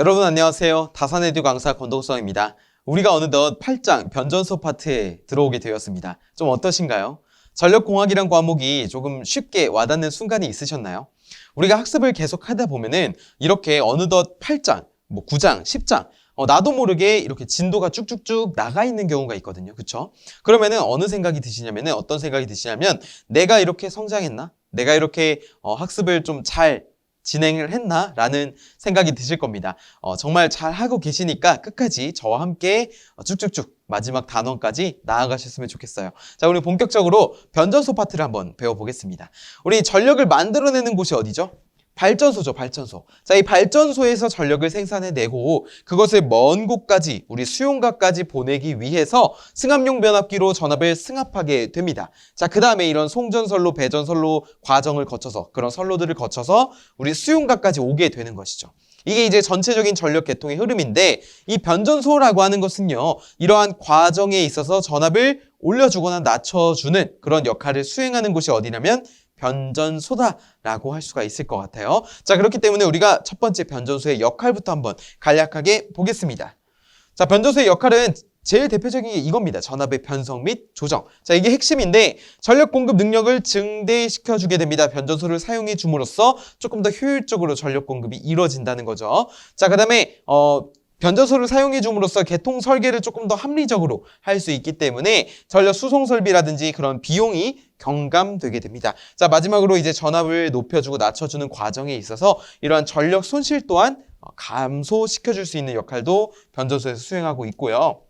여러분 안녕하세요. 다산에듀 강사 권동성입니다. 우리가 어느덧 8장 변전소 파트에 들어오게 되었습니다. 좀 어떠신가요? 전력공학이란 과목이 조금 쉽게 와닿는 순간이 있으셨나요? 우리가 학습을 계속 하다 보면은 이렇게 어느덧 8장, 9장, 10장 나도 모르게 이렇게 진도가 쭉쭉쭉 나가 있는 경우가 있거든요. 그쵸? 그러면은 어느 생각이 드시냐면은 어떤 생각이 드시냐면 내가 이렇게 성장했나? 내가 이렇게 학습을 좀 잘 진행을 했나? 라는 생각이 드실 겁니다. 정말 잘 하고 계시니까 끝까지 저와 함께 쭉쭉쭉 마지막 단원까지 나아가셨으면 좋겠어요. 자, 우리 본격적으로 변전소 파트를 한번 배워보겠습니다. 우리 전력을 만들어내는 곳이 어디죠? 발전소죠, 발전소. 자, 이 발전소에서 전력을 생산해내고 그것을 먼 곳까지, 우리 수용각까지 보내기 위해서 승합용 변압기로 전압을 승합하게 됩니다. 자, 그 다음에 이런 송전선로, 배전선로 과정을 거쳐서, 그런 선로들을 거쳐서 우리 수용각까지 오게 되는 것이죠. 이게 이제 전체적인 전력 계통의 흐름인데 이 변전소라고 하는 것은요, 이러한 과정에 있어서 전압을 올려주거나 낮춰주는 그런 역할을 수행하는 곳이 어디냐면 변전소다라고 할 수가 있을 것 같아요. 자, 그렇기 때문에 우리가 첫 번째 변전소의 역할부터 한번 간략하게 보겠습니다. 자, 변전소의 역할은 제일 대표적인 게 이겁니다. 전압의 변성 및 조정. 자, 이게 핵심인데 전력 공급 능력을 증대시켜주게 됩니다. 변전소를 사용해 줌으로써 조금 더 효율적으로 전력 공급이 이루어진다는 거죠. 자, 그 다음에 변전소를 사용해 줌으로써 계통 설계를 조금 더 합리적으로 할 수 있기 때문에 전력 수송 설비라든지 그런 비용이 경감되게 됩니다. 자, 마지막으로 이제 전압을 높여주고 낮춰주는 과정에 있어서 이러한 전력 손실 또한 감소시켜줄 수 있는 역할도 변전소에서 수행하고 있고요.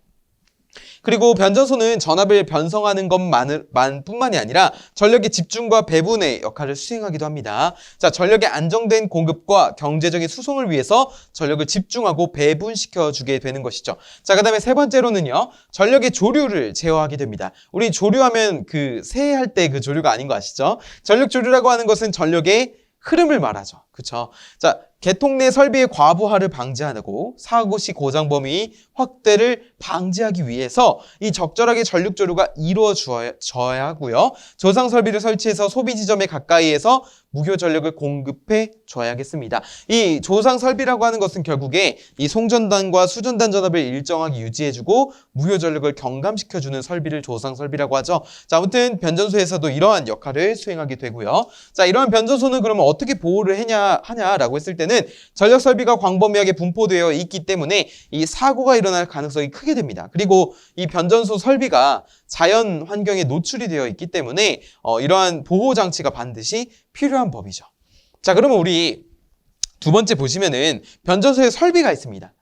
그리고 변전소는 전압을 변성하는 것뿐만이 아니라 전력의 집중과 배분의 역할을 수행하기도 합니다. 자, 전력의 안정된 공급과 경제적인 수송을 위해서 전력을 집중하고 배분시켜주게 되는 것이죠. 자, 그 다음에 세 번째로는요, 전력의 조류를 제어하게 됩니다. 우리 조류하면 그 세할 때 그 조류가 아닌 거 아시죠? 전력 조류라고 하는 것은 전력의 흐름을 말하죠. 그쵸? 자, 계통 내 설비의 과부하를 방지하고 사고 시 고장 범위 확대를 방지하기 위해서 이 적절하게 전력 조류가 이루어져야 하고요. 조상 설비를 설치해서 소비 지점에 가까이에서 무효 전력을 공급해 줘야겠습니다. 이 조상 설비라고 하는 것은 결국에 이 송전단과 수전단 전압을 일정하게 유지해주고 무효 전력을 경감시켜주는 설비를 조상 설비라고 하죠. 자, 아무튼 변전소에서도 이러한 역할을 수행하게 되고요. 자, 이러한 변전소는 그러면 어떻게 보호를 하냐라고 했을 때는 전력 설비가 광범위하게 분포되어 있기 때문에 이 사고가 일어날 가능성이 크게 됩니다. 그리고 이 변전소 설비가 자연 환경에 노출이 되어 있기 때문에 이러한 보호 장치가 반드시 필요한 법이죠. 자, 그러면 우리 두 번째 보시면은 변전소에 설비가 있습니다.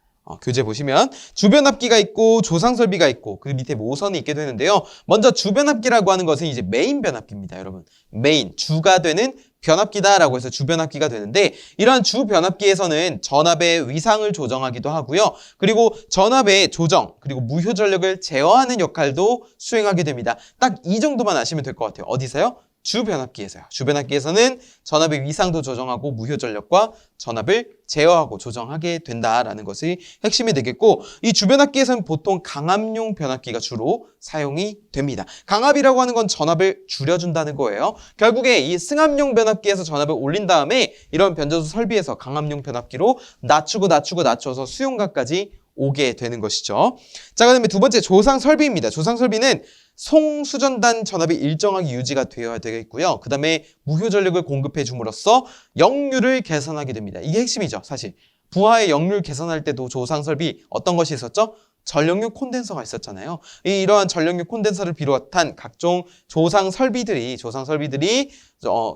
교재 보시면 주변압기가 있고 조상설비가 있고 그 밑에 모선이 있게 되는데요. 먼저 주변압기라고 하는 것은 이제 메인 변압기입니다, 여러분. 메인, 주가 되는 변압기다라고 해서 주변압기가 되는데 이러한 주변압기에서는 전압의 위상을 조정하기도 하고요. 그리고 전압의 조정, 그리고 무효 전력을 제어하는 역할도 수행하게 됩니다. 딱 이 정도만 아시면 될 것 같아요. 어디서요? 주변압기에서요. 주변압기에서는 전압의 위상도 조정하고 무효 전력과 전압을 제어하고 조정하게 된다라는 것이 핵심이 되겠고 이 주변압기에서는 보통 강압용 변압기가 주로 사용이 됩니다. 강압이라고 하는 건 전압을 줄여준다는 거예요. 결국에 이 승합용 변압기에서 전압을 올린 다음에 이런 변전소 설비에서 강압용 변압기로 낮춰서 수용각까지 오게 되는 것이죠. 자, 그다음에 두 번째 조상 설비입니다. 조상 설비는 송수전단 전압이 일정하게 유지가 되어야 되겠고요. 그 다음에 무효 전력을 공급해 줌으로써 역류를 개선하게 됩니다. 이게 핵심이죠, 사실. 부하의 역류를 개선할 때도 조상 설비 어떤 것이 있었죠? 전력류 콘덴서가 있었잖아요. 이러한 전력류 콘덴서를 비롯한 각종 조상 설비들이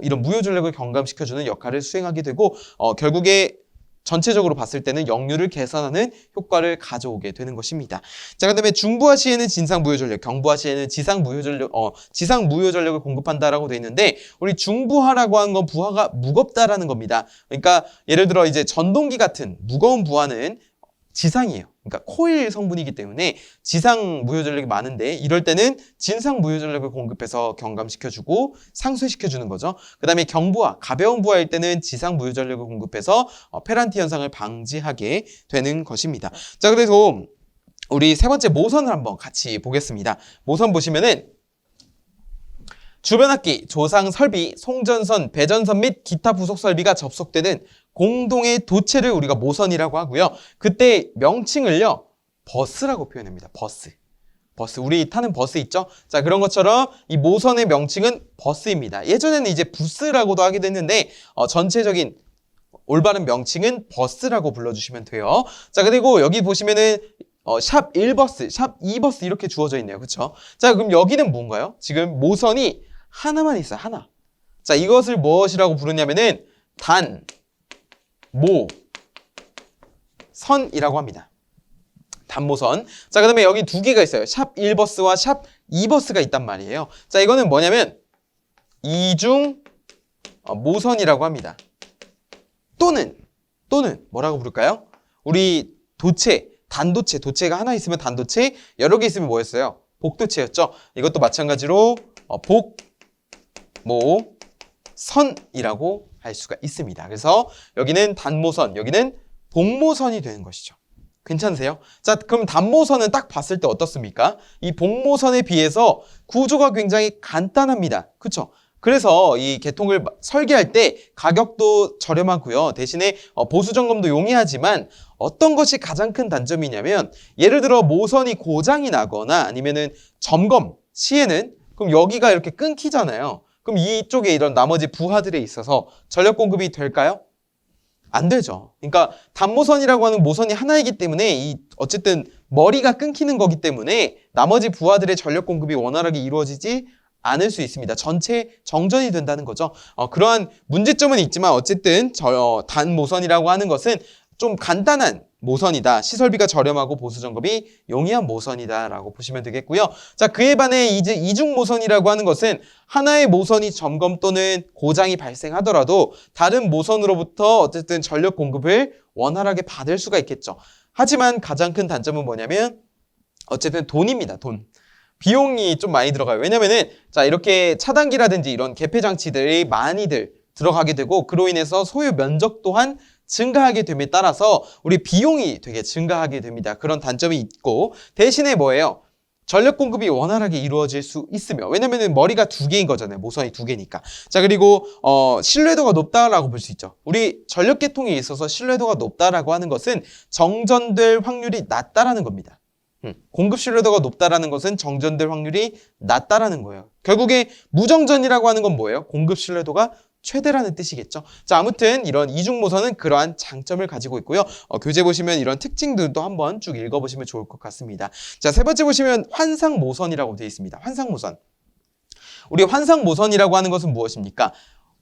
이런 무효 전력을 경감시켜주는 역할을 수행하게 되고 지게 전체적으로 봤을 때는 역류를 개선하는 효과를 가져오게 되는 것입니다. 자, 그다음에 중부하 시에는 진상 무효 전력, 경부하 시에는 지상 무효 전력을 공급한다라고 되어 있는데 우리 중부하라고 하는 건 부하가 무겁다라는 겁니다. 그러니까 예를 들어 이제 전동기 같은 무거운 부하는 지상이에요. 그러니까 코일 성분이기 때문에 지상 무효 전력이 많은데 이럴 때는 진상 무효 전력을 공급해서 경감시켜주고 상쇄시켜주는 거죠. 그 다음에 경부하, 가벼운 부하일 때는 지상 무효 전력을 공급해서 페란티 현상을 방지하게 되는 것입니다. 자, 그래서 우리 세 번째 모선을 한번 같이 보겠습니다. 모선 보시면은 주변압기, 조상 설비, 송전선, 배전선 및 기타 부속 설비가 접속되는 공동의 도체를 우리가 모선이라고 하고요. 그때 명칭을요, 버스라고 표현합니다. 버스. 우리 타는 버스 있죠? 자, 그런 것처럼 이 모선의 명칭은 버스입니다. 예전에는 이제 부스라고도 하기도 했는데 전체적인 올바른 명칭은 버스라고 불러주시면 돼요. 자, 그리고 여기 보시면은 샵 1버스, 샵 2버스 이렇게 주어져 있네요. 그쵸? 자, 그럼 여기는 뭔가요? 지금 모선이 하나만 있어요. 하나. 자, 이것을 무엇이라고 부르냐면은 단, 모, 선이라고 합니다. 단모선. 자, 그 다음에 여기 두 개가 있어요. 샵 1버스와 샵 2버스가 있단 말이에요. 자, 이거는 뭐냐면 이중 모선이라고 합니다. 또는 뭐라고 부를까요? 우리 도체, 단도체, 도체가 하나 있으면 단도체, 여러 개 있으면 뭐였어요? 복도체였죠. 이것도 마찬가지로 복모선이라고 할 수가 있습니다. 그래서 여기는 단모선, 여기는 복모선이 되는 것이죠. 괜찮으세요? 자, 그럼 단모선은 딱 봤을 때 어떻습니까? 이 복모선에 비해서 구조가 굉장히 간단합니다. 그렇죠? 그래서 이 개통을 설계할 때 가격도 저렴하고요. 대신에 보수 점검도 용이하지만 어떤 것이 가장 큰 단점이냐면 예를 들어 모선이 고장이 나거나 아니면은 점검 시에는 그럼 여기가 이렇게 끊기잖아요. 그럼 이쪽에 이런 나머지 부하들에 있어서 전력 공급이 될까요? 안 되죠. 그러니까 단모선이라고 하는 모선이 하나이기 때문에 이 어쨌든 머리가 끊기는 거기 때문에 나머지 부하들의 전력 공급이 원활하게 이루어지지 않을 수 있습니다. 전체 정전이 된다는 거죠. 그러한 문제점은 있지만 어쨌든 단모선이라고 하는 것은 좀 간단한 모선이다. 시설비가 저렴하고 보수 점검이 용이한 모선이다라고 보시면 되겠고요. 자, 그에 반해 이제 이중 모선이라고 하는 것은 하나의 모선이 점검 또는 고장이 발생하더라도 다른 모선으로부터 어쨌든 전력 공급을 원활하게 받을 수가 있겠죠. 하지만 가장 큰 단점은 뭐냐면 어쨌든 돈입니다. 돈. 비용이 좀 많이 들어가요. 왜냐면은 자, 이렇게 차단기라든지 이런 개폐 장치들이 많이들 들어가게 되고 그로 인해서 소요 면적 또한 증가하게 됨에 따라서 우리 비용이 되게 증가하게 됩니다. 그런 단점이 있고 대신에 뭐예요? 전력 공급이 원활하게 이루어질 수 있으며 왜냐면은 머리가 두 개인 거잖아요. 모선이 두 개니까. 자, 그리고 신뢰도가 높다라고 볼 수 있죠. 우리 전력 계통에 있어서 신뢰도가 높다라고 하는 것은 정전될 확률이 낮다라는 겁니다. 공급 신뢰도가 높다라는 것은 정전될 확률이 낮다라는 거예요. 결국에 무정전이라고 하는 건 뭐예요? 공급 신뢰도가 최대라는 뜻이겠죠. 자, 아무튼 이런 이중모선은 그러한 장점을 가지고 있고요. 교재 보시면 이런 특징들도 한번 쭉 읽어보시면 좋을 것 같습니다. 자, 세 번째 보시면 환상모선이라고 되어 있습니다. 환상모선. 우리 환상모선이라고 하는 것은 무엇입니까?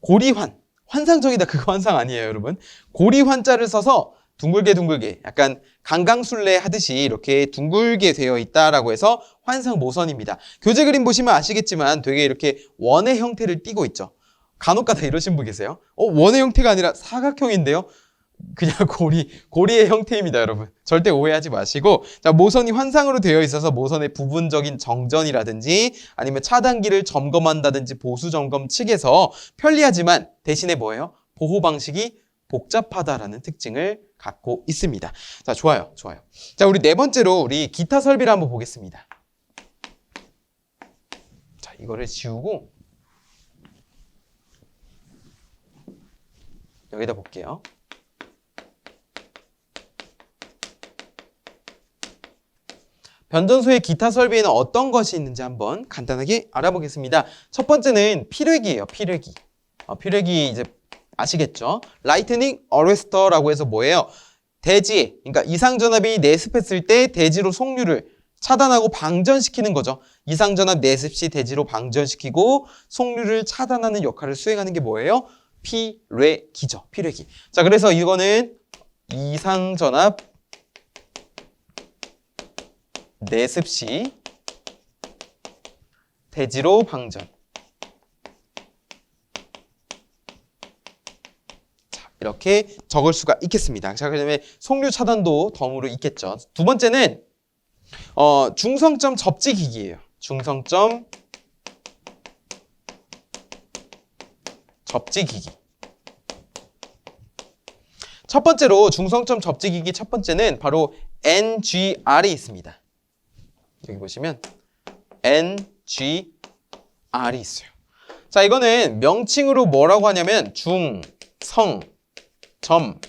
고리환. 환상적이다 그거 환상 아니에요, 여러분. 고리환자를 써서 둥글게 약간 강강술래 하듯이 이렇게 둥글게 되어 있다라고 해서 환상모선입니다. 교재 그림 보시면 아시겠지만 되게 이렇게 원의 형태를 띠고 있죠. 간혹가다 이러신 분 계세요? 원의 형태가 아니라 사각형인데요? 그냥 고리의 형태입니다, 여러분. 절대 오해하지 마시고. 자, 모선이 환상으로 되어 있어서 모선의 부분적인 정전이라든지 아니면 차단기를 점검한다든지 보수 점검 측에서 편리하지만 대신에 뭐예요? 보호 방식이 복잡하다라는 특징을 갖고 있습니다. 자, 좋아요. 자, 우리 네 번째로 우리 기타 설비를 한번 보겠습니다. 자, 이거를 지우고 여기다 볼게요. 변전소의 기타 설비에는 어떤 것이 있는지 한번 간단하게 알아보겠습니다. 첫 번째는 필회기예요. 필회기. 필회기 이제 아시겠죠? 라이트닝 어레스터라고 해서 뭐예요? 대지, 그러니까 이상전압이 내습했을 때 대지로 속류를 차단하고 방전시키는 거죠. 이상전압 내습 시 대지로 방전시키고 속류를 차단하는 역할을 수행하는 게 뭐예요? 필회기죠. 필회기. 자, 그래서 이거는 이상전압 내습 시 대지로 방전. 자, 이렇게 적을 수가 있겠습니다. 자, 그다음에 속류 차단도 덤으로 있겠죠. 두 번째는 중성점 접지기기예요. 중성점 접지기기. 첫 번째로 중성점 접지기기 첫 번째는 바로 NGR이 있습니다. 여기 보시면 NGR이 있어요. 자, 이거는 명칭으로 뭐라고 하냐면 중성 점,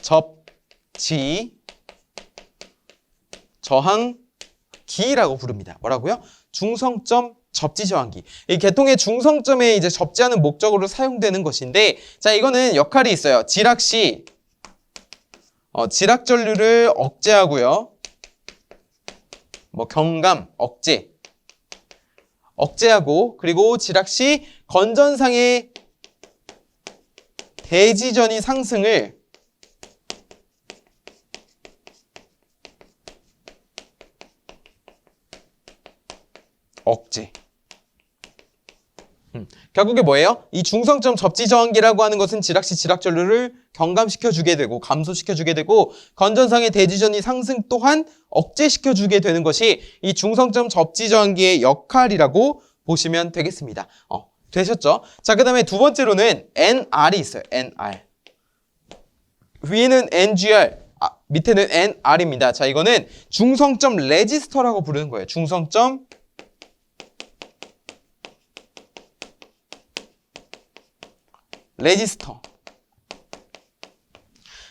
접지, 저항기라고 부릅니다. 뭐라고요? 중성점 접지 저항기. 이 계통의 중성점에 이제 접지하는 목적으로 사용되는 것인데, 자, 이거는 역할이 있어요. 지락 시 지락 전류를 억제하고요. 뭐 경감, 억제하고, 그리고 지락 시 건전상의 대지전이 상승을 억제. 결국에 뭐예요? 이 중성점 접지 저항기라고 하는 것은 지락시 지락 전류를 경감시켜 주게 되고 감소시켜 주게 되고 건전상의 대지전이 상승 또한 억제시켜 주게 되는 것이 이 중성점 접지 저항기의 역할이라고 보시면 되겠습니다. 되셨죠? 자, 그다음에 두 번째로는 NR이 있어요. NR. 위에는 NGR, 밑에는 NR입니다. 자, 이거는 중성점 레지스터라고 부르는 거예요. 중성점 레지스터.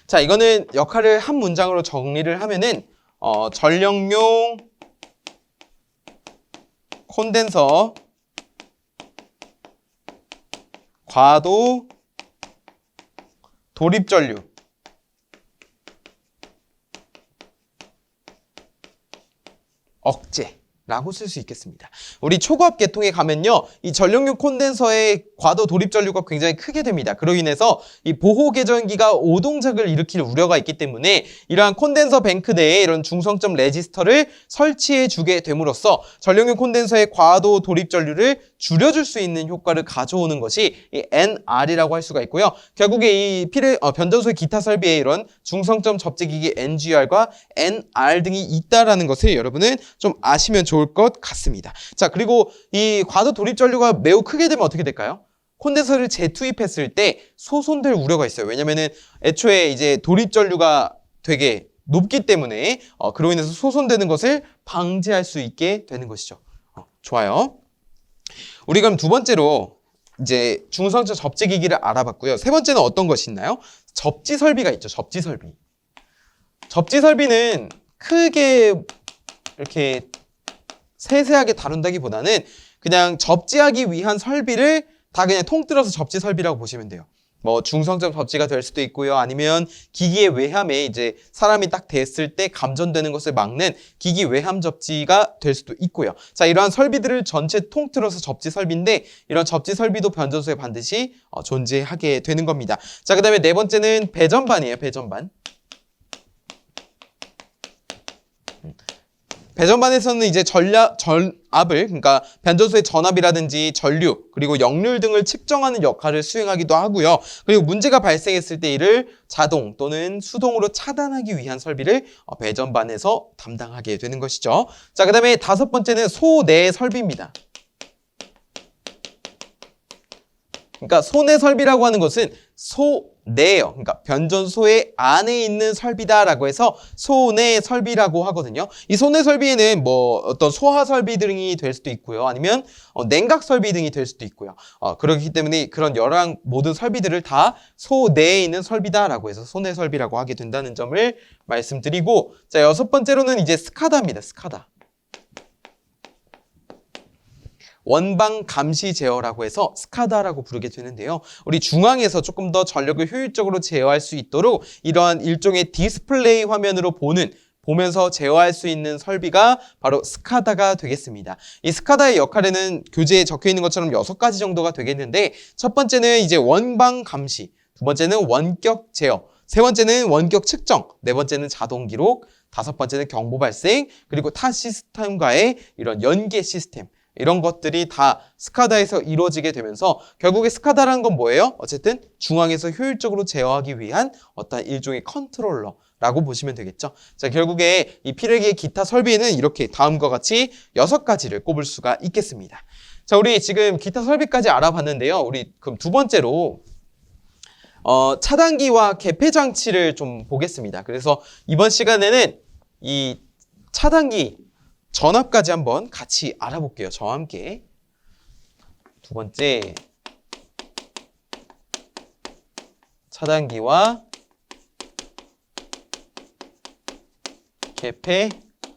자, 이거는 역할을 한 문장으로 정리를 하면은 전력용 콘덴서 과도 도립전류 억제라고 쓸 수 있겠습니다. 우리 초고압 계통에 가면요, 이 전력용 콘덴서의 과도 도립 전류가 굉장히 크게 됩니다. 그로 인해서 이 보호 계전기가 오동작을 일으킬 우려가 있기 때문에 이러한 콘덴서 뱅크 내에 이런 중성점 레지스터를 설치해 주게 됨으로써 전력용 콘덴서의 과도 도립 전류를 줄여줄 수 있는 효과를 가져오는 것이 이 NR이라고 할 수가 있고요. 결국에 이 변전소의 기타 설비에 이런 중성점 접지기기 NGR과 NR 등이 있다라는 것을 여러분은 좀 아시면 좋을 것 같습니다. 자, 그리고 이 과도 도립 전류가 매우 크게 되면 어떻게 될까요? 콘덴서를 재투입했을 때 소손될 우려가 있어요. 왜냐면은 애초에 이제 도립 전류가 되게 높기 때문에 그로 인해서 소손되는 것을 방지할 수 있게 되는 것이죠. 좋아요. 우리 그럼 두 번째로 이제 중성점 접지기기를 알아봤고요. 세 번째는 어떤 것이 있나요? 접지 설비가 있죠. 접지 설비. 접지 설비는 크게 이렇게 세세하게 다룬다기보다는 그냥 접지하기 위한 설비를 다 그냥 통틀어서 접지 설비라고 보시면 돼요. 뭐 중성점 접지가 될 수도 있고요. 아니면 기기의 외함에 이제 사람이 딱 댔을 때 감전되는 것을 막는 기기 외함 접지가 될 수도 있고요. 자, 이러한 설비들을 전체 통틀어서 접지 설비인데 이런 접지 설비도 변전소에 반드시 존재하게 되는 겁니다. 자, 그다음에 네 번째는 배전반이에요. 배전반. 배전반에서는 이제 전압을, 그러니까 변전소의 전압이라든지 전류, 그리고 역률 등을 측정하는 역할을 수행하기도 하고요. 그리고 문제가 발생했을 때 이를 자동 또는 수동으로 차단하기 위한 설비를 배전반에서 담당하게 되는 것이죠. 자, 그다음에 다섯 번째는 소내 설비입니다. 그러니까 소내 설비라고 하는 것은 소내요. 그러니까 변전소의 안에 있는 설비다라고 해서 소내 설비라고 하거든요. 이 소내 설비에는 뭐 어떤 소하 설비 등이 될 수도 있고요. 아니면 냉각 설비 등이 될 수도 있고요. 그렇기 때문에 그런 여러 모든 설비들을 다 소내에 있는 설비다라고 해서 소내 설비라고 하게 된다는 점을 말씀드리고, 자, 여섯 번째로는 이제 스카다입니다. 스카다. 원방 감시 제어라고 해서 스카다라고 부르게 되는데요. 우리 중앙에서 조금 더 전력을 효율적으로 제어할 수 있도록 이러한 일종의 디스플레이 화면으로 보면서 제어할 수 있는 설비가 바로 스카다가 되겠습니다. 이 스카다의 역할에는 교재에 적혀 있는 것처럼 6가지 정도가 되겠는데, 첫 번째는 이제 원방 감시, 두 번째는 원격 제어, 세 번째는 원격 측정, 네 번째는 자동 기록, 다섯 번째는 경보 발생, 그리고 타 시스템과의 이런 연계 시스템, 이런 것들이 다 스카다에서 이루어지게 되면서 결국에 스카다라는 건 뭐예요? 어쨌든 중앙에서 효율적으로 제어하기 위한 어떤 일종의 컨트롤러라고 보시면 되겠죠. 자, 결국에 이 필기의 기타 설비에는 이렇게 다음과 같이 6가지를 꼽을 수가 있겠습니다. 자, 우리 지금 기타 설비까지 알아봤는데요. 우리 그럼 두 번째로 차단기와 개폐 장치를 좀 보겠습니다. 그래서 이번 시간에는 이 차단기 전압까지 한번 같이 알아볼게요. 저와 함께. 두 번째, 차단기와 개폐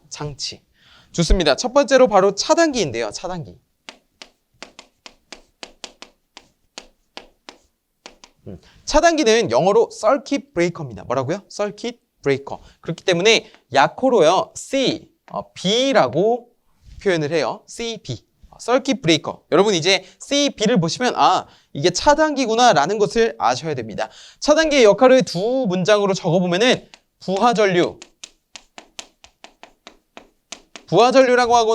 장치. 좋습니다. 첫 번째로 바로 차단기인데요. 차단기. 차단기는 영어로 circuit breaker입니다. 뭐라고요? circuit breaker. 그렇기 때문에 약호로요. C, B라고 표현을 해요. C, B. circuit breaker. 여러분 이제 C, B를 보시면 이게 차단기구나 라는 것을 아셔야 됩니다. 차단기의 역할을 두 문장으로 적어보면은 부하전류라고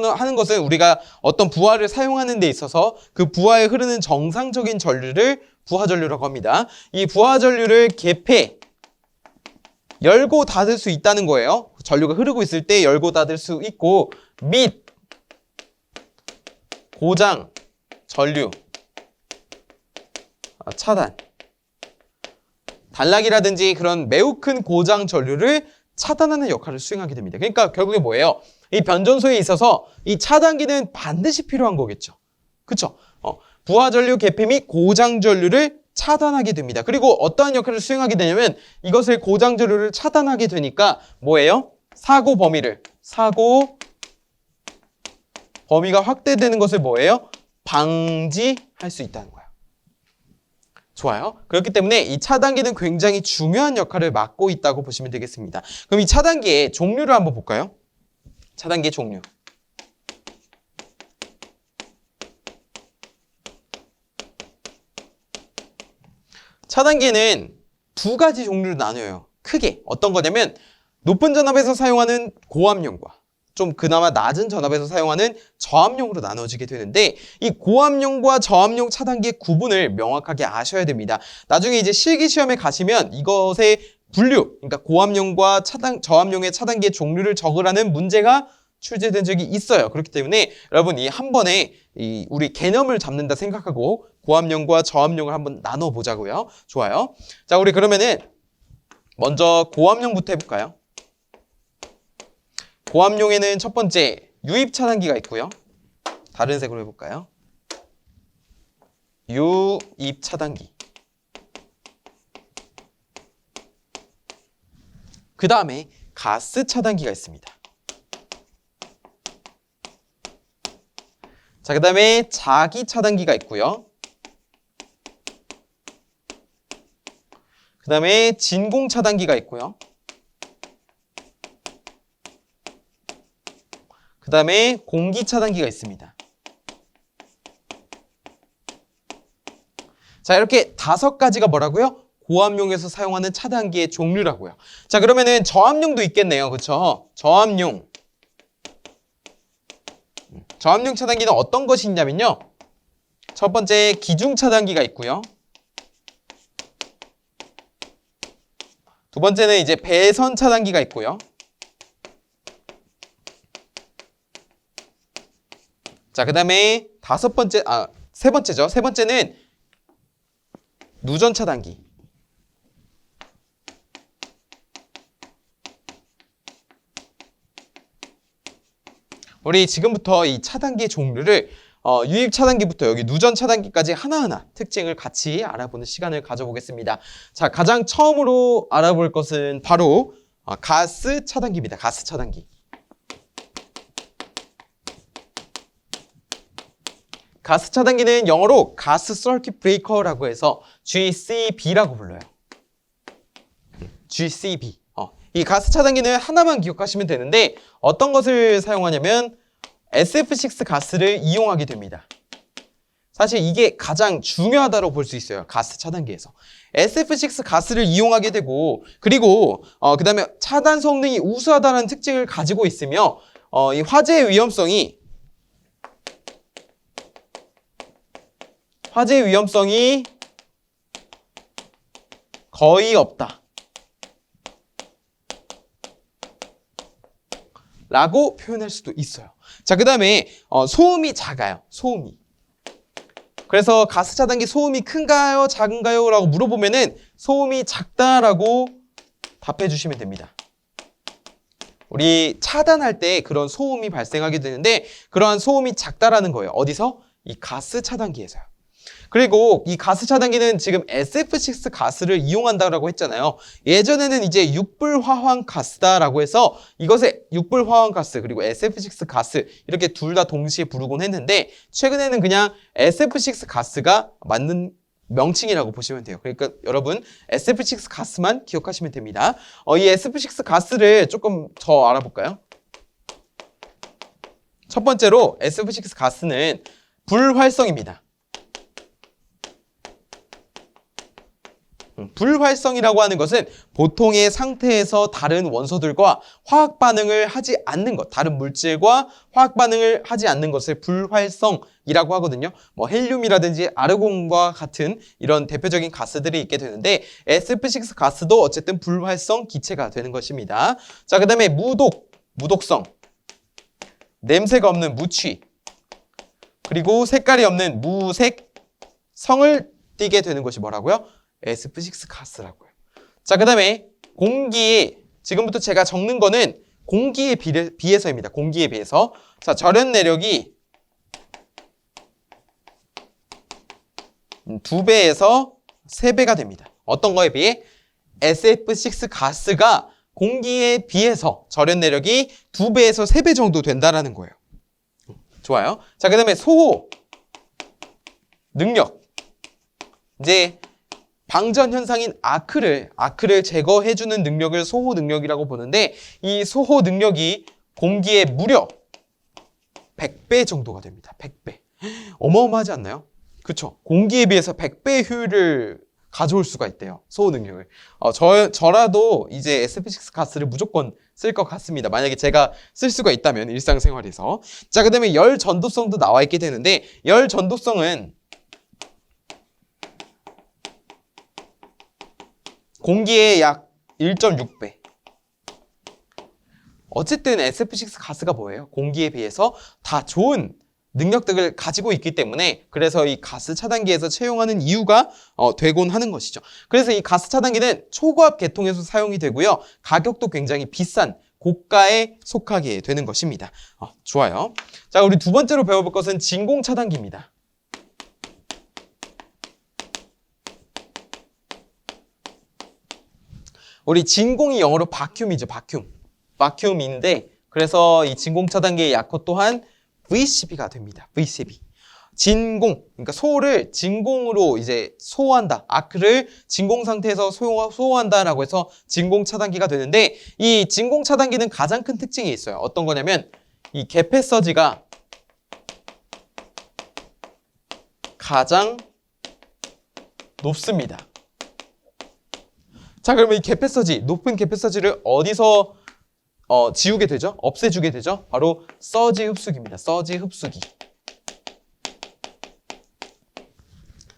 하는 것은 우리가 어떤 부하를 사용하는 데 있어서 그 부하에 흐르는 정상적인 전류를 부하전류라고 합니다. 이 부하전류를 개폐, 열고 닫을 수 있다는 거예요. 전류가 흐르고 있을 때 열고 닫을 수 있고, 및 고장 전류 차단, 단락이라든지 그런 매우 큰 고장 전류를 차단하는 역할을 수행하게 됩니다. 그러니까 결국에 뭐예요? 이 변전소에 있어서 이 차단기는 반드시 필요한 거겠죠. 그쵸? 부하전류 개폐 및 고장전류를 차단하게 됩니다. 그리고 어떠한 역할을 수행하게 되냐면 이것을 고장전류를 차단하게 되니까 뭐예요? 사고 범위가 확대되는 것을 뭐예요? 방지할 수 있다는 거예요. 좋아요. 그렇기 때문에 이 차단기는 굉장히 중요한 역할을 맡고 있다고 보시면 되겠습니다. 그럼 이 차단기의 종류를 한번 볼까요? 차단기의 종류. 차단기는 두 가지 종류로 나뉘어요. 크게. 어떤 거냐면 높은 전압에서 사용하는 고압용과 좀 그나마 낮은 전압에서 사용하는 저압용으로 나눠지게 되는데 이 고압용과 저압용 차단기의 구분을 명확하게 아셔야 됩니다. 나중에 이제 실기시험에 가시면 이것의 분류, 그러니까 고압용과 저압용의 차단기의 종류를 적으라는 문제가 출제된 적이 있어요. 그렇기 때문에 여러분이 한 번에 우리 개념을 잡는다 생각하고 고압용과 저압용을 한번 나눠보자고요. 좋아요. 자, 우리 그러면은 먼저 고압용부터 해볼까요? 고압용에는 첫 번째 유입 차단기가 있고요. 다른 색으로 해볼까요? 유입 차단기. 그 다음에 가스 차단기가 있습니다. 자, 그 다음에 자기 차단기가 있고요. 그 다음에 진공 차단기가 있고요. 그 다음에 공기 차단기가 있습니다. 자, 이렇게 5가지가 뭐라고요? 고압용에서 사용하는 차단기의 종류라고요. 자, 그러면은 저압용도 있겠네요. 그쵸? 저압용 차단기는 어떤 것이 있냐면요. 첫 번째 기중 차단기가 있고요. 두 번째는 이제 배선 차단기가 있고요. 자, 그 다음에 세 번째죠. 세 번째는 누전 차단기. 우리 지금부터 이 차단기의 종류를 유입 차단기부터 여기 누전 차단기까지 하나하나 특징을 같이 알아보는 시간을 가져보겠습니다. 자, 가장 처음으로 알아볼 것은 바로 가스 차단기입니다. 가스 차단기. 가스 차단기는 영어로 가스 서킷 브레이커라고 해서 GCB라고 불러요. GCB. 이 가스 차단기는 하나만 기억하시면 되는데 어떤 것을 사용하냐면 SF6 가스를 이용하게 됩니다. 사실 이게 가장 중요하다고 볼 수 있어요. 가스 차단기에서. SF6 가스를 이용하게 되고 그리고 그 다음에 차단 성능이 우수하다는 특징을 가지고 있으며 이 화재의 위험성이 거의 없다 라고 표현할 수도 있어요. 자, 그 다음에 소음이 작아요. 소음이. 그래서 가스 차단기 소음이 큰가요? 작은가요? 라고 물어보면은 소음이 작다라고 답해 주시면 됩니다. 우리 차단할 때 그런 소음이 발생하게 되는데 그러한 소음이 작다라는 거예요. 어디서? 이 가스 차단기에서요. 그리고 이 가스 차단기는 지금 SF6 가스를 이용한다라고 했잖아요. 예전에는 이제 육불화황 가스다라고 해서 이것에 육불화황 가스 그리고 SF6 가스 이렇게 둘 다 동시에 부르곤 했는데 최근에는 그냥 SF6 가스가 맞는 명칭이라고 보시면 돼요. 그러니까 여러분 SF6 가스만 기억하시면 됩니다. 이 SF6 가스를 조금 더 알아볼까요? 첫 번째로 SF6 가스는 불활성입니다. 불활성이라고 하는 것은 보통의 상태에서 다른 원소들과 화학 반응을 하지 않는 것, 다른 물질과 화학 반응을 하지 않는 것을 불활성이라고 하거든요. 뭐 헬륨이라든지 아르곤과 같은 이런 대표적인 가스들이 있게 되는데 SF6 가스도 어쨌든 불활성 기체가 되는 것입니다. 자, 그다음에 무독성, 냄새가 없는 무취, 그리고 색깔이 없는 무색성을 띠게 되는 것이 뭐라고요? SF6 가스라고요. 자, 그 다음에 공기에, 지금부터 제가 적는 거는 공기에 비해서입니다. 공기에 비해서. 자, 절연 내력이 2배에서 3배가 됩니다. 어떤 거에 비해? SF6 가스가 공기에 비해서 절연 내력이 2배에서 3배 정도 된다라는 거예요. 좋아요. 자, 그 다음에 소호 능력. 이제 방전 현상인 아크를 제거해주는 능력을 소호 능력이라고 보는데 이 소호 능력이 공기의 무려 100배 정도가 됩니다. 100배. 어마어마하지 않나요? 그쵸? 공기에 비해서 100배 효율을 가져올 수가 있대요. 소호 능력을. 저라도 이제 SF6 가스를 무조건 쓸 것 같습니다. 만약에 제가 쓸 수가 있다면 일상생활에서. 자, 그 다음에 열 전도성도 나와 있게 되는데 열 전도성은 공기의 약 1.6배. 어쨌든 SF6 가스가 뭐예요? 공기에 비해서 다 좋은 능력들을 가지고 있기 때문에 그래서 이 가스 차단기에서 채용하는 이유가 되곤 하는 것이죠. 그래서 이 가스 차단기는 초고압 계통에서 사용이 되고요. 가격도 굉장히 비싼 고가에 속하게 되는 것입니다. 좋아요. 자, 우리 두 번째로 배워볼 것은 진공 차단기입니다. 우리 진공이 영어로 바큐움이죠. 바큐움인데 그래서 이 진공 차단기의 약호 또한 VCB가 됩니다. VCB. 진공, 그러니까 소를 진공으로 이제 소화한다. 아크를 진공 상태에서 소화한다라고 해서 진공 차단기가 되는데 이 진공 차단기는 가장 큰 특징이 있어요. 어떤 거냐면 이 개폐서지가 가장 높습니다. 자, 그러면 이 개폐서지, 높은 개폐서지를 어디서 지우게 되죠? 없애주게 되죠? 바로 서지 흡수기입니다. 서지 흡수기.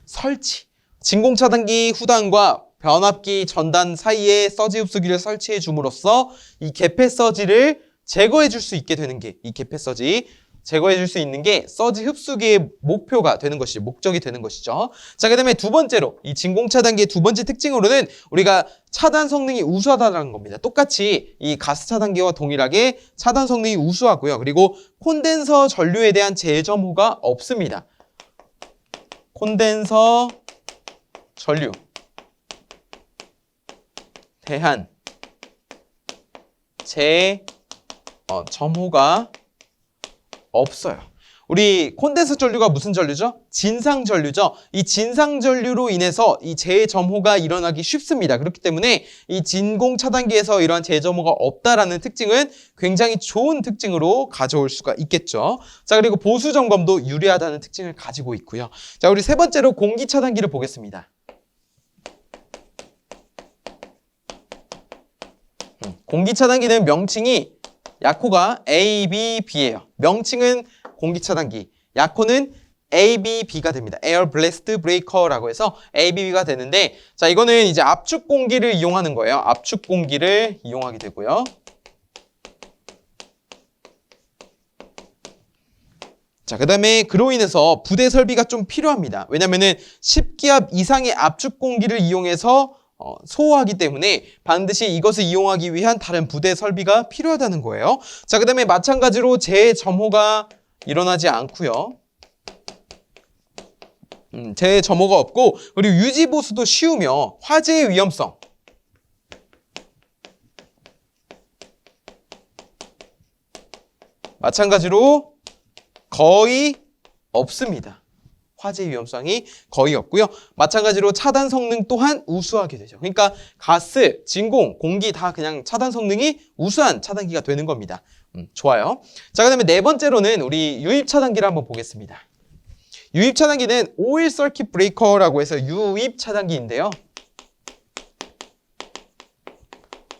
설치. 진공 차단기 후단과 변압기 전단 사이에 서지 흡수기를 설치해 줌으로써 이 개폐서지를 제거해 줄 수 있게 되는 게 이 개폐서지 제거해 줄 수 있는 게 서지 흡수기의 목표가 되는 것이죠. 목적이 되는 것이죠. 자, 그 다음에 두 번째로 이 진공 차단기의 두 번째 특징으로는 우리가 차단 성능이 우수하다는 겁니다. 똑같이 이 가스 차단기와 동일하게 차단 성능이 우수하고요. 그리고 콘덴서 전류에 대한 재점호가 없습니다. 콘덴서 전류 대한 재점호가 없어요. 우리 콘덴서 전류가 무슨 전류죠? 진상 전류죠. 이 진상 전류로 인해서 이 재점호가 일어나기 쉽습니다. 그렇기 때문에 이 진공 차단기에서 이러한 재점호가 없다라는 특징은 굉장히 좋은 특징으로 가져올 수가 있겠죠. 자, 그리고 보수 점검도 유리하다는 특징을 가지고 있고요. 자, 우리 세 번째로 공기 차단기를 보겠습니다. 공기 차단기는 명칭이 약호가 ABB예요. 명칭은 공기 차단기, 약호는 ABB가 됩니다. Air Blast Breaker라고 해서 ABB가 되는데, 자, 이거는 이제 압축 공기를 이용하는 거예요. 압축 공기를 이용하게 되고요. 자, 그 다음에 그로 인해서 부대 설비가 좀 필요합니다. 왜냐면은 10기압 이상의 압축 공기를 이용해서 소화하기 때문에 반드시 이것을 이용하기 위한 다른 부대 설비가 필요하다는 거예요. 자, 그 다음에 마찬가지로 재점호가 일어나지 않고요. 제 점호가 없고, 그리고 유지 보수도 쉬우며 화재의 위험성. 마찬가지로 거의 없습니다. 화재 위험성이 거의 없고요. 마찬가지로 차단 성능 또한 우수하게 되죠. 그러니까 가스, 진공, 공기 다 그냥 차단 성능이 우수한 차단기가 되는 겁니다. 좋아요. 자, 그다음에 네 번째로는 우리 유입 차단기를 한번 보겠습니다. 유입 차단기는 오일 서킷 브레이커라고 해서 유입 차단기인데요.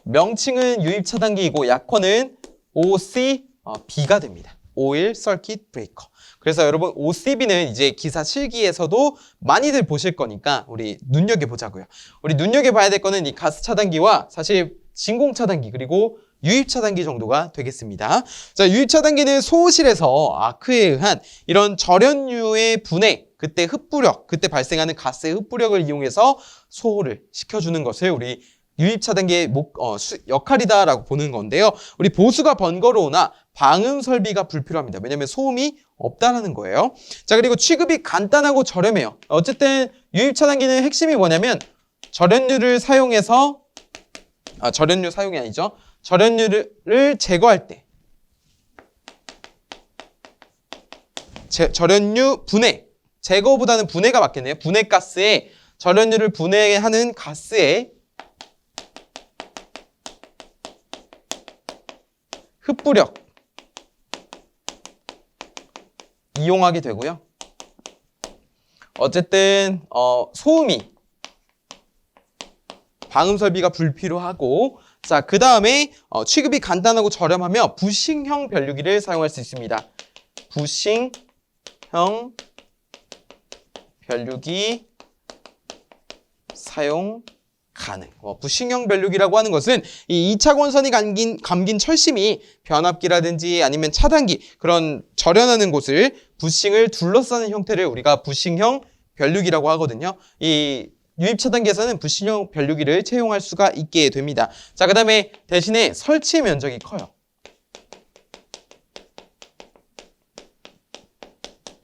명칭은 유입 차단기이고 약호는 OCB가 됩니다. 오일 서킷 브레이커. 그래서 여러분 OCB는 이제 기사 실기에서도 많이들 보실 거니까 우리 눈여겨보자고요. 우리 눈여겨봐야 될 거는 이 가스 차단기와 사실 진공 차단기 그리고 유입 차단기 정도가 되겠습니다. 자, 유입 차단기는 소호실에서 아크에 의한 이런 절연류의 분해, 그때 흡부력, 그때 발생하는 가스의 흡부력을 이용해서 소호를 시켜주는 것을 우리 유입 차단기의 역할이다라고 보는 건데요. 우리 보수가 번거로우나 방음 설비가 불필요합니다. 왜냐하면 소음이 없다라는 거예요. 자, 그리고 취급이 간단하고 저렴해요. 어쨌든 유입 차단기는 핵심이 뭐냐면 절연류를 사용해서 절연류 사용이 아니죠. 절연류를 제거할 때 절연류 분해, 제거보다는 분해가 맞겠네요. 분해가스에 절연류를 분해하는 가스에 흡부력 이용하게 되고요. 어쨌든 소음이 방음 설비가 불필요하고, 자, 그 다음에 취급이 간단하고 저렴하며 부싱형 변류기를 사용할 수 있습니다. 부싱형 변류기 사용 가능. 부싱형 변류기라고 하는 것은 이 2차 권선이 감긴 철심이 변압기라든지 아니면 차단기 그런 절연하는 곳을 부싱을 둘러싸는 형태를 우리가 부싱형 변류기라고 하거든요. 이 유입 차단기에서는 부싱형 변류기를 채용할 수가 있게 됩니다. 자, 그 다음에 대신에 설치 면적이 커요.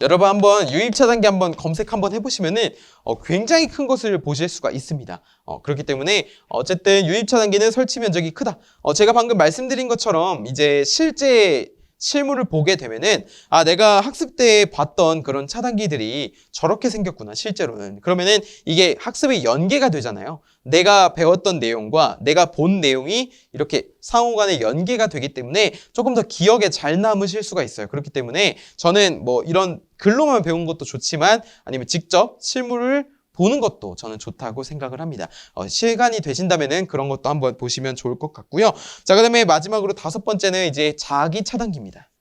여러분 한번 유입 차단기 한번 검색 한번 해보시면은 굉장히 큰 것을 보실 수가 있습니다. 그렇기 때문에 어쨌든 유입 차단기는 설치 면적이 크다. 제가 방금 말씀드린 것처럼 이제 실제 실물을 보게 되면은 내가 학습 때 봤던 그런 차단기들이 저렇게 생겼구나 실제로는. 그러면은 이게 학습이 연계가 되잖아요. 내가 배웠던 내용과 내가 본 내용이 이렇게 상호간에 연계가 되기 때문에 조금 더 기억에 잘 남으실 수가 있어요. 그렇기 때문에 저는 뭐 이런 글로만 배운 것도 좋지만 아니면 직접 실물을 보는 것도 저는 좋다고 생각을 합니다. 시간이 되신다면은 그런 것도 한번 보시면 좋을 것 같고요. 자, 그다음에 마지막으로 다섯 번째는 이제 자기 차단기입니다.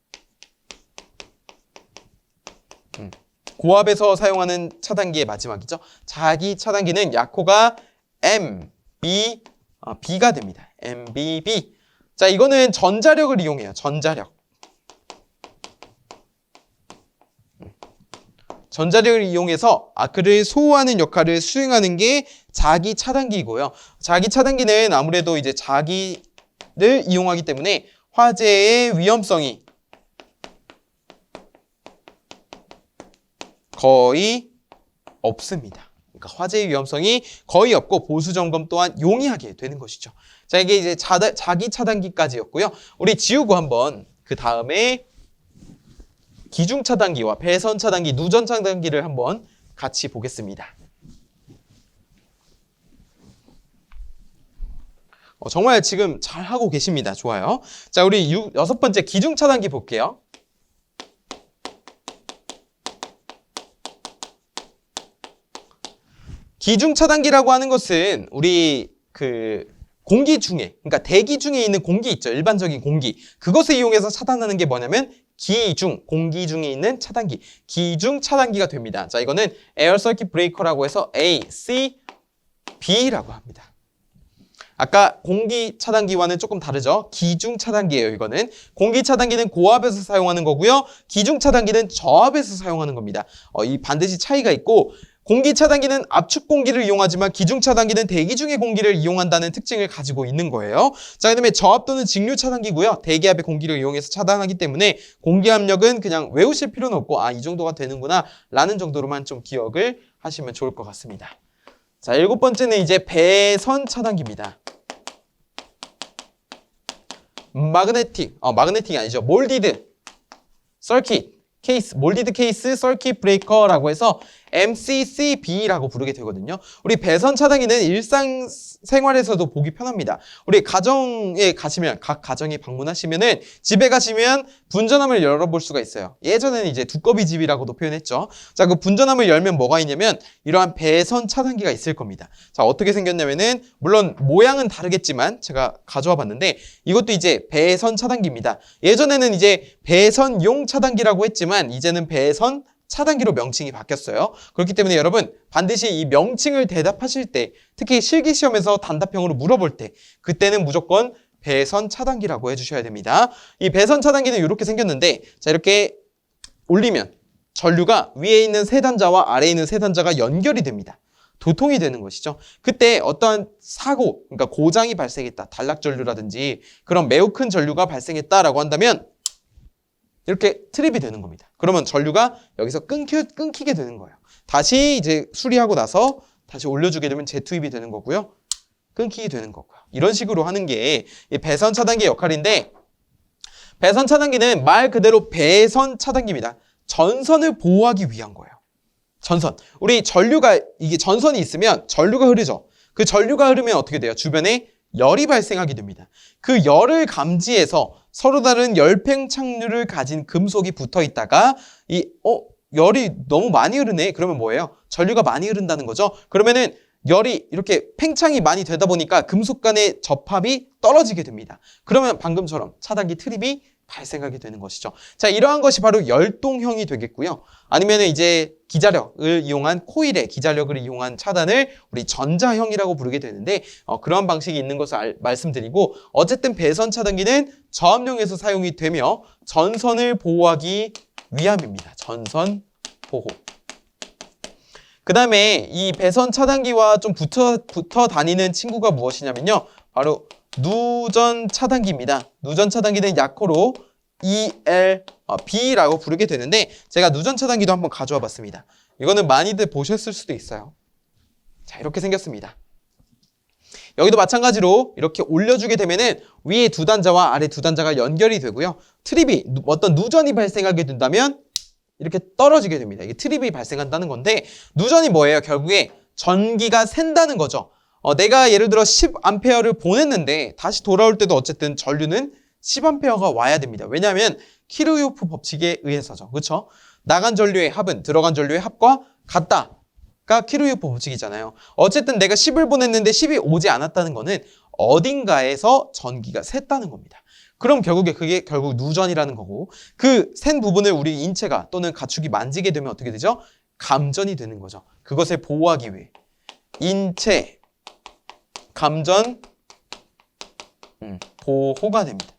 고압에서 사용하는 차단기의 마지막이죠. 자기 차단기는 약호가 B가 됩니다. MBB. 자, 이거는 전자력을 이용해요. 전자력을 이용해서 아크를 소호하는 역할을 수행하는 게 자기 차단기이고요. 자기 차단기는 아무래도 이제 자기를 이용하기 때문에 화재의 위험성이 거의 없습니다. 그러니까 화재의 위험성이 거의 없고 보수 점검 또한 용이하게 되는 것이죠. 자, 이게 이제 자기 차단기까지였고요. 우리 지우고 한번 그 다음에 기중 차단기와 배선 차단기, 누전 차단기를 한번 같이 보겠습니다. 정말 지금 잘 하고 계십니다. 좋아요. 자, 우리 여섯 번째 기중 차단기 볼게요. 기중 차단기라고 하는 것은 우리 공기 중에, 그러니까 대기 중에 있는 공기 있죠. 일반적인 공기. 그것을 이용해서 차단하는 게 뭐냐면 공기 중에 있는 차단기, 기중 차단기가 됩니다. 자, 이거는 에어 서킷 브레이커라고 해서 ACB라고 합니다. 아까 공기 차단기와는 조금 다르죠. 기중 차단기예요. 이거는 공기 차단기는 고압에서 사용하는 거고요. 기중 차단기는 저압에서 사용하는 겁니다. 이 반드시 차이가 있고 공기 차단기는 압축 공기를 이용하지만 기중 차단기는 대기 중의 공기를 이용한다는 특징을 가지고 있는 거예요. 자, 그다음에 저압 또는 직류 차단기고요. 대기압의 공기를 이용해서 차단하기 때문에 공기 압력은 그냥 외우실 필요는 없고 이 정도가 되는구나 라는 정도로만 좀 기억을 하시면 좋을 것 같습니다. 자, 7번째는 이제 배선 차단기입니다. 마그네틱이 아니죠. 몰디드 서킷 케이스, 몰디드 케이스 서킷 브레이커라고 해서 MCCB라고 부르게 되거든요. 우리 배선 차단기는 일상생활에서도 보기 편합니다. 우리 가정에 가시면, 각 가정에 방문하시면은 집에 가시면 분전함을 열어볼 수가 있어요. 예전에는 이제 두꺼비 집이라고도 표현했죠. 자, 그 분전함을 열면 뭐가 있냐면 이러한 배선 차단기가 있을 겁니다. 자, 어떻게 생겼냐면은 물론 모양은 다르겠지만 제가 가져와 봤는데 이것도 이제 배선 차단기입니다. 예전에는 이제 배선용 차단기라고 했지만 이제는 배선 차단기로 명칭이 바뀌었어요. 그렇기 때문에 여러분 반드시 이 명칭을 대답하실 때, 특히 실기시험에서 단답형으로 물어볼 때 그때는 무조건 배선 차단기라고 해주셔야 됩니다. 이 배선 차단기는 이렇게 생겼는데, 자, 이렇게 올리면 전류가 위에 있는 세 단자와 아래에 있는 세 단자가 연결이 됩니다. 도통이 되는 것이죠. 그때 어떠한 사고, 그러니까 고장이 발생했다, 단락전류라든지 그런 매우 큰 전류가 발생했다라고 한다면 이렇게 트립이 되는 겁니다. 그러면 전류가 여기서 끊기게 되는 거예요. 다시 이제 수리하고 나서 다시 올려주게 되면 재투입이 되는 거고요. 끊기게 되는 거고요. 이런 식으로 하는 게 이 배선 차단기의 역할인데, 배선 차단기는 말 그대로 배선 차단기입니다. 전선을 보호하기 위한 거예요. 전선. 우리 전류가, 이게 전선이 있으면 전류가 흐르죠. 그 전류가 흐르면 어떻게 돼요? 주변에 열이 발생하게 됩니다. 그 열을 감지해서 서로 다른 열팽창률을 가진 금속이 붙어 있다가 열이 너무 많이 흐르네. 그러면 뭐예요? 전류가 많이 흐른다는 거죠. 그러면은 열이 이렇게 팽창이 많이 되다 보니까 금속 간의 접합이 떨어지게 됩니다. 그러면 방금처럼 차단기 트립이 발생하게 되는 것이죠. 자, 이러한 것이 바로 열동형이 되겠고요. 아니면 이제 기자력을 이용한 코일의 기자력을 이용한 차단을 우리 전자형이라고 부르게 되는데, 그러한 방식이 있는 것을 말씀드리고, 어쨌든 배선 차단기는 저압용에서 사용이 되며 전선을 보호하기 위함입니다. 전선 보호. 그 다음에 이 배선 차단기와 좀 붙어 다니는 친구가 무엇이냐면요, 바로 누전 차단기입니다. 누전 차단기는 약호로 ELB라고 부르게 되는데, 제가 누전 차단기도 한번 가져와 봤습니다. 이거는 많이들 보셨을 수도 있어요. 자, 이렇게 생겼습니다. 여기도 마찬가지로 이렇게 올려주게 되면은 위에 두 단자와 아래 두 단자가 연결이 되고요. 트립이, 어떤 누전이 발생하게 된다면 이렇게 떨어지게 됩니다. 이게 트립이 발생한다는 건데, 누전이 뭐예요? 결국에 전기가 샌다는 거죠. 내가 예를 들어 10A를 보냈는데 다시 돌아올 때도 어쨌든 전류는 10A가 와야 됩니다. 왜냐하면 키르요프 법칙에 의해서죠. 그렇죠? 나간 전류의 합은 들어간 전류의 합과 같다가 키르요프 법칙이잖아요. 어쨌든 내가 10을 보냈는데 10이 오지 않았다는 거는 어딘가에서 전기가 샜다는 겁니다. 그럼 결국에 그게 결국 누전이라는 거고, 그 샌 부분을 우리 인체가 또는 가축이 만지게 되면 어떻게 되죠? 감전이 되는 거죠. 그것을 보호하기 위해 인체 감전 보호가 됩니다.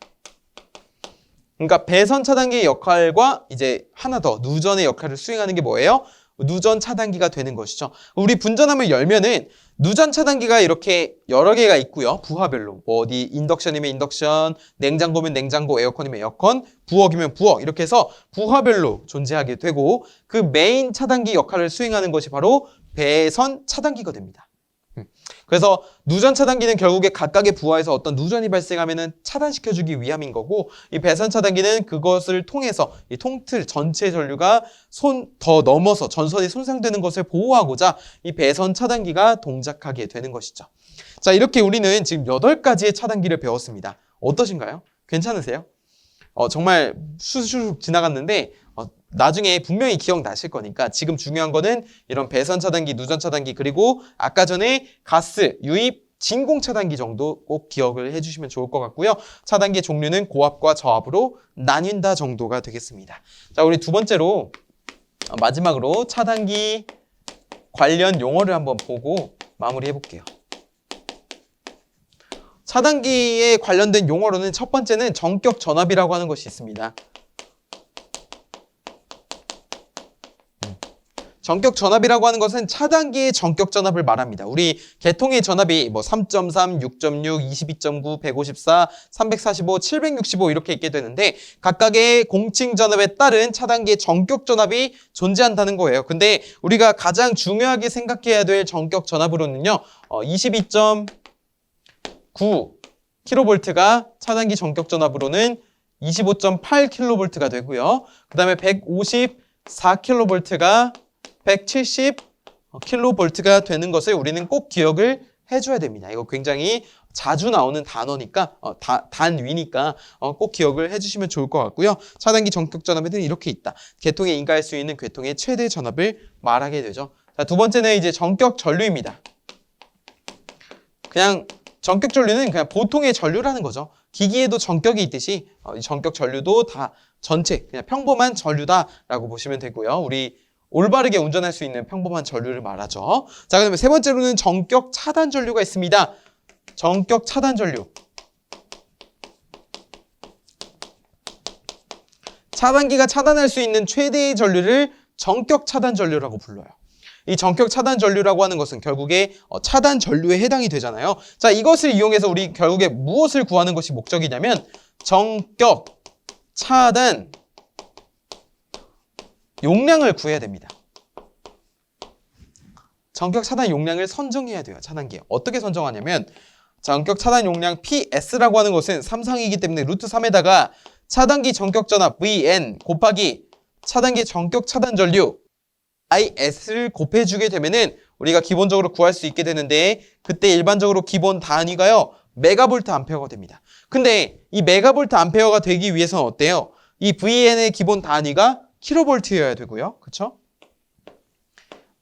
그러니까 배선 차단기의 역할과 이제 하나 더 누전의 역할을 수행하는 게 뭐예요? 누전 차단기가 되는 것이죠. 우리 분전함을 열면은 누전 차단기가 이렇게 여러 개가 있고요. 부하별로. 어디 인덕션이면 인덕션, 냉장고면 냉장고, 에어컨이면 에어컨, 부엌이면 부엌, 이렇게 해서 부하별로 존재하게 되고, 그 메인 차단기 역할을 수행하는 것이 바로 배선 차단기가 됩니다. 그래서 누전 차단기는 결국에 각각의 부하에서 어떤 누전이 발생하면은 차단시켜주기 위함인 거고, 이 배선 차단기는 그것을 통해서 이 통틀 전체 전류가 더 넘어서 전선이 손상되는 것을 보호하고자 이 배선 차단기가 동작하게 되는 것이죠. 자, 이렇게 우리는 지금 8가지의 차단기를 배웠습니다. 어떠신가요? 괜찮으세요? 정말 슈슈 지나갔는데 나중에 분명히 기억나실 거니까 지금 중요한 거는 이런 배선 차단기, 누전 차단기, 그리고 아까 전에 가스, 유입, 진공 차단기 정도 꼭 기억을 해주시면 좋을 것 같고요. 차단기의 종류는 고압과 저압으로 나뉜다 정도가 되겠습니다. 자, 우리 두 번째로 마지막으로 차단기 관련 용어를 한번 보고 마무리해 볼게요. 차단기에 관련된 용어로는 첫 번째는 정격 전압이라고 하는 것이 있습니다. 전격 전압이라고 하는 것은 차단기의 전격 전압을 말합니다. 우리 계통의 전압이 뭐 3.3, 6.6, 22.9, 154, 345, 765 이렇게 있게 되는데 각각의 공칭 전압에 따른 차단기의 전격 전압이 존재한다는 거예요. 근데 우리가 가장 중요하게 생각해야 될 전격 전압으로는요. 22.9 kV가 차단기 전격 전압으로는 25.8 kV가 되고요. 그 다음에 154 kV가 170 kV가 되는 것을 우리는 꼭 기억을 해줘야 됩니다. 이거 굉장히 자주 나오는 단어니까, 단위니까 꼭 기억을 해주시면 좋을 것 같고요. 차단기 전격 전압에는 이렇게 있다. 계통에 인가할 수 있는 계통의 최대 전압을 말하게 되죠. 자, 두 번째는 이제 전격 전류입니다. 그냥 전격 전류는 그냥 보통의 전류라는 거죠. 기기에도 전격이 있듯이 전격 전류도 다 전체 그냥 평범한 전류다라고 보시면 되고요. 우리 올바르게 운전할 수 있는 평범한 전류를 말하죠. 자, 그다음에 세 번째로는 전격 차단 전류가 있습니다. 전격 차단 전류. 차단기가 차단할 수 있는 최대의 전류를 전격 차단 전류라고 불러요. 이 전격 차단 전류라고 하는 것은 결국에 차단 전류에 해당이 되잖아요. 자, 이것을 이용해서 우리 결국에 무엇을 구하는 것이 목적이냐면 전격 차단 용량을 구해야 됩니다. 전격 차단 용량을 선정해야 돼요. 차단기에. 어떻게 선정하냐면 전격 차단 용량 PS라고 하는 것은 3상이기 때문에 루트 3에다가 차단기 전격 전압 VN 곱하기 차단기 전격 차단 전류 IS를 곱해주게 되면은 우리가 기본적으로 구할 수 있게 되는데 그때 일반적으로 기본 단위가요. 메가볼트 암페어가 됩니다. 근데 이 메가볼트 암페어가 되기 위해서는 어때요? 이 VN의 기본 단위가 킬로볼트여야 되고요. 그쵸?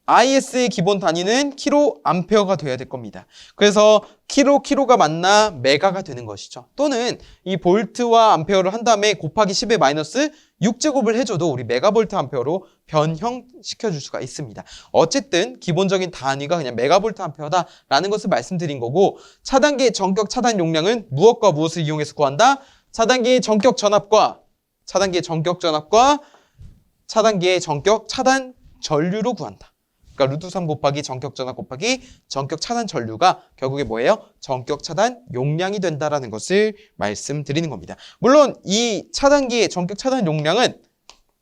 IS의 기본 단위는 킬로 암페어가 돼야 될 겁니다. 그래서 킬로가 맞나 메가가 되는 것이죠. 또는 이 볼트와 암페어를 한 다음에 곱하기 10의 마이너스 6제곱을 해줘도 우리 메가볼트 암페어로 변형시켜줄 수가 있습니다. 어쨌든 기본적인 단위가 그냥 메가볼트 암페어다라는 것을 말씀드린 거고 차단기의 전격 차단 용량은 무엇과 무엇을 이용해서 구한다? 차단기의 전격 전압과 차단기의 전격 차단 전류로 구한다. 그러니까 루트 3 곱하기 전격 전압 곱하기 전격 차단 전류가 결국에 뭐예요? 전격 차단 용량이 된다라는 것을 말씀드리는 겁니다. 물론 이 차단기의 전격 차단 용량은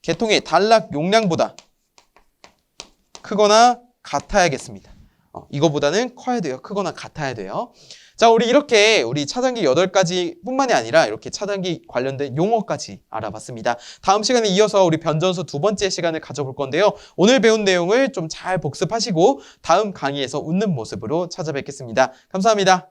계통의 단락 용량보다 크거나 같아야겠습니다. 이거보다는 커야 돼요. 크거나 같아야 돼요. 자, 우리 차단기 8가지 뿐만이 아니라 이렇게 차단기 관련된 용어까지 알아봤습니다. 다음 시간에 이어서 우리 변전소 두 번째 시간을 가져볼 건데요. 오늘 배운 내용을 좀 잘 복습하시고 다음 강의에서 웃는 모습으로 찾아뵙겠습니다. 감사합니다.